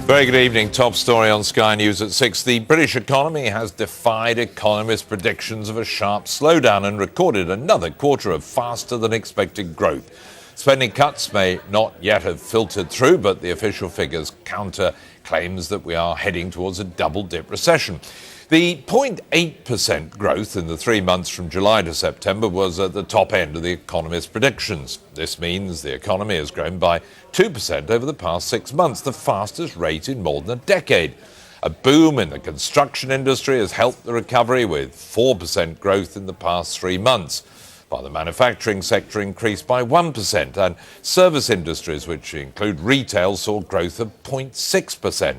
Very good evening. Top story on Sky News at 6. The British economy has defied economists' predictions of a sharp slowdown and recorded another quarter of faster than expected growth. Spending cuts may not yet have filtered through, but the official figures counter claims that we are heading towards a double-dip recession. The 0.8% growth in the 3 months from July to September was at the top end of the economists' predictions. This means the economy has grown by 2% over the past 6 months, the fastest rate in more than a decade. A boom in the construction industry has helped the recovery, with 4% growth in the past 3 months, while the manufacturing sector increased by 1%, and service industries, which include retail, saw growth of 0.6%.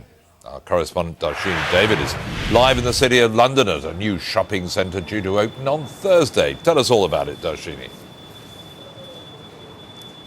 Our correspondent Darshini David is live in the city of London at a new shopping centre due to open on Thursday. Tell us all about it, Darshini.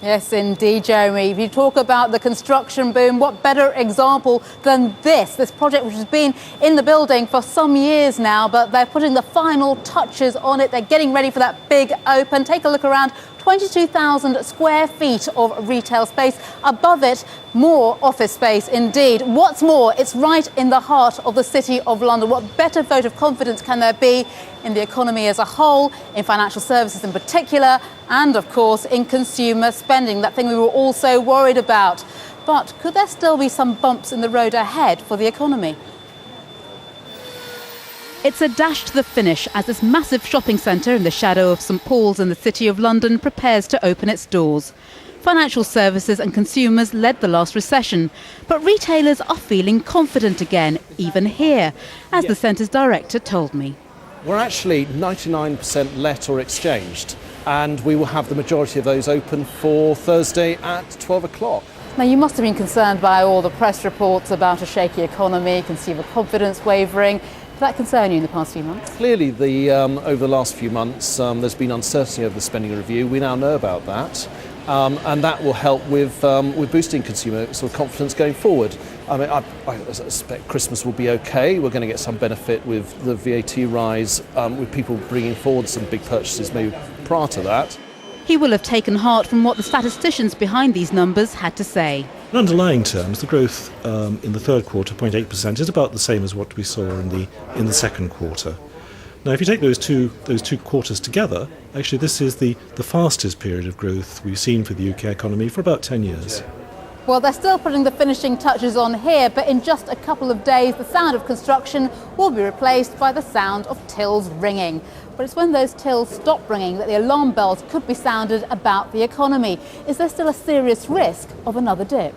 Yes, indeed, Jeremy. If you talk about the construction boom, what better example than this project which has been in the building for some years now, but they're putting the final touches on it. They're getting ready for that big open. Take a look around. 22,000 square feet of retail space. Above it, more office space indeed. What's more, it's right in the heart of the City of London. What better vote of confidence can there be in the economy as a whole, in financial services in particular, and of course in consumer spending, that thing we were all so worried about. But could there still be some bumps in the road ahead for the economy? It's a dash to the finish as this massive shopping centre in the shadow of St Paul's in the City of London prepares to open its doors. Financial services and consumers led the last recession, but retailers are feeling confident again, even here, as the centre's director told me. We're actually 99% let or exchanged, and we will have the majority of those open for Thursday at 12 o'clock. Now, you must have been concerned by all the press reports about a shaky economy, consumer confidence wavering. Did that concern you in the past few months? Clearly, over the last few months, there's been uncertainty over the spending review. We now know about that, and that will help with boosting consumer sort of confidence going forward. I mean, I suspect Christmas will be okay. We're going to get some benefit with the VAT rise, with people bringing forward some big purchases maybe prior to that. He will have taken heart from what the statisticians behind these numbers had to say. In underlying terms, the growth in the third quarter, 0.8%, is about the same as what we saw in the second quarter. Now, if you take those two quarters together, actually this is the fastest period of growth we've seen for the UK economy for about 10 years. Well, they're still putting the finishing touches on here, but in just a couple of days, the sound of construction will be replaced by the sound of tills ringing. But it's when those tills stop ringing that the alarm bells could be sounded about the economy. Is there still a serious risk of another dip?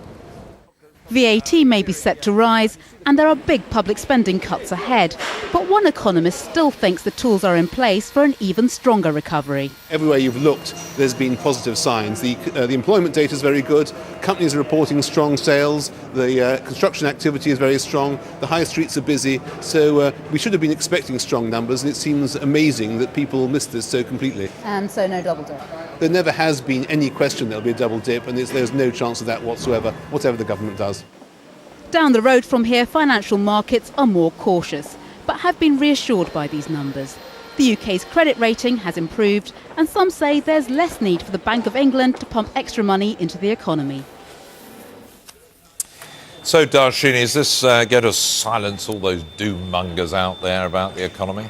VAT may be set to rise, and there are big public spending cuts ahead. But one economist still thinks the tools are in place for an even stronger recovery. Everywhere you've looked, there's been positive signs. The employment data is very good. Companies are reporting strong sales. The construction activity is very strong. The high streets are busy. So we should have been expecting strong numbers, and it seems amazing that people missed this so completely. And so no double dip? There never has been any question there'll be a double dip, and there's no chance of that whatsoever, whatever the government does. Down the road from here, financial markets are more cautious, but have been reassured by these numbers. The UK's credit rating has improved, and some say there's less need for the Bank of England to pump extra money into the economy. So, Darshini, is this going to silence all those doom mongers out there about the economy?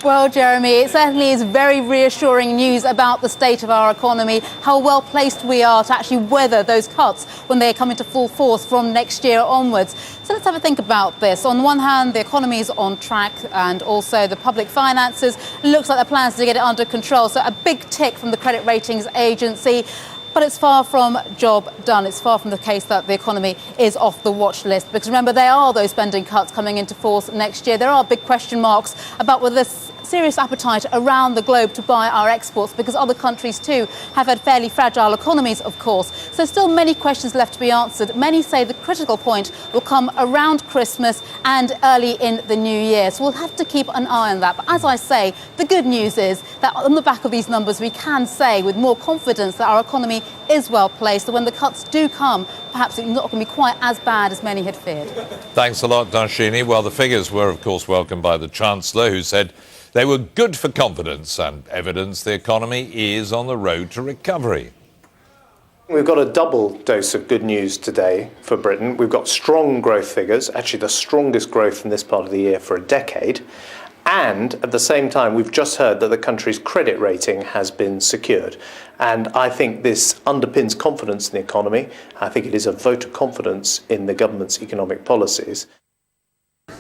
Well, Jeremy, it certainly is very reassuring news about the state of our economy, how well placed we are to actually weather those cuts when they come into full force from next year onwards. So let's have a think about this. On one hand, the economy is on track, and also the public finances looks like the plans to get it under control. So a big tick from the credit ratings agency. But it's far from job done. It's far from the case that the economy is off the watch list. Because remember, there are those spending cuts coming into force next year. There are big question marks about whether there's serious appetite around the globe to buy our exports, because other countries too have had fairly fragile economies, of course. So still many questions left to be answered. Many say the critical point will come around Christmas and early in the new year. So we'll have to keep an eye on that. But as I say, the good news is that on the back of these numbers, we can say with more confidence that our economy is well placed. So when the cuts do come, perhaps it's not going to be quite as bad as many had feared. Thanks a lot, Darshini. Well, the figures were, of course, welcomed by the Chancellor, who said they were good for confidence and evidence the economy is on the road to recovery. We've got a double dose of good news today for Britain. We've got strong growth figures, actually the strongest growth in this part of the year for a decade. And at the same time, we've just heard that the country's credit rating has been secured. And I think this underpins confidence in the economy. I think it is a vote of confidence in the government's economic policies.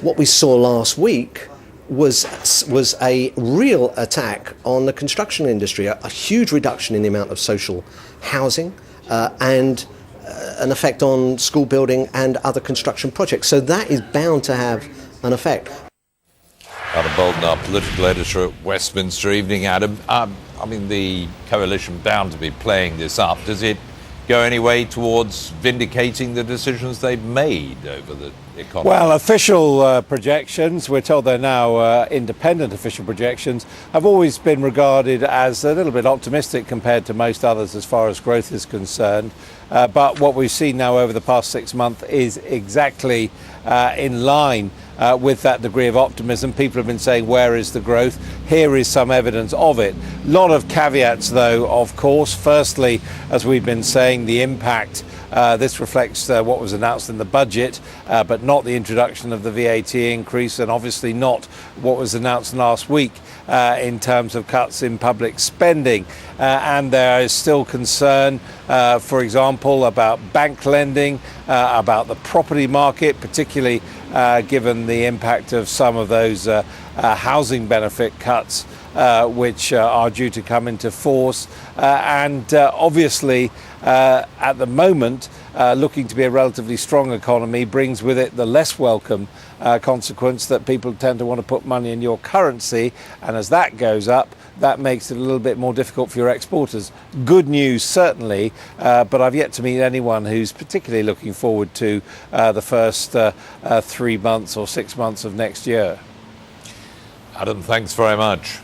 What we saw last week was a real attack on the construction industry, a huge reduction in the amount of social housing and an effect on school building and other construction projects. So that is bound to have an effect. Adam Bolton, our political editor at Westminster. Evening, Adam. I mean, the coalition bound to be playing this up. Does it go any way towards vindicating the decisions they've made over the economy? Well, official projections, we're told they're now independent official projections, have always been regarded as a little bit optimistic compared to most others as far as growth is concerned. But what we've seen now over the past 6 months is exactly in line with that degree of optimism. People have been saying, where is the growth? Here is some evidence of it. A lot of caveats, though, of course. Firstly, as we've been saying, the impact. This reflects what was announced in the budget, but not the introduction of the VAT increase, and obviously not what was announced last week in terms of cuts in public spending. And there is still concern, for example, about bank lending, about the property market, particularly given the impact of some of those housing benefit cuts which are due to come into force. And obviously, at the moment, looking to be a relatively strong economy brings with it the less welcome consequence that people tend to want to put money in your currency. And as that goes up, that makes it a little bit more difficult for your exporters. Good news, certainly, but I've yet to meet anyone who's particularly looking forward to the first 3 months or 6 months of next year. Adam, thanks very much.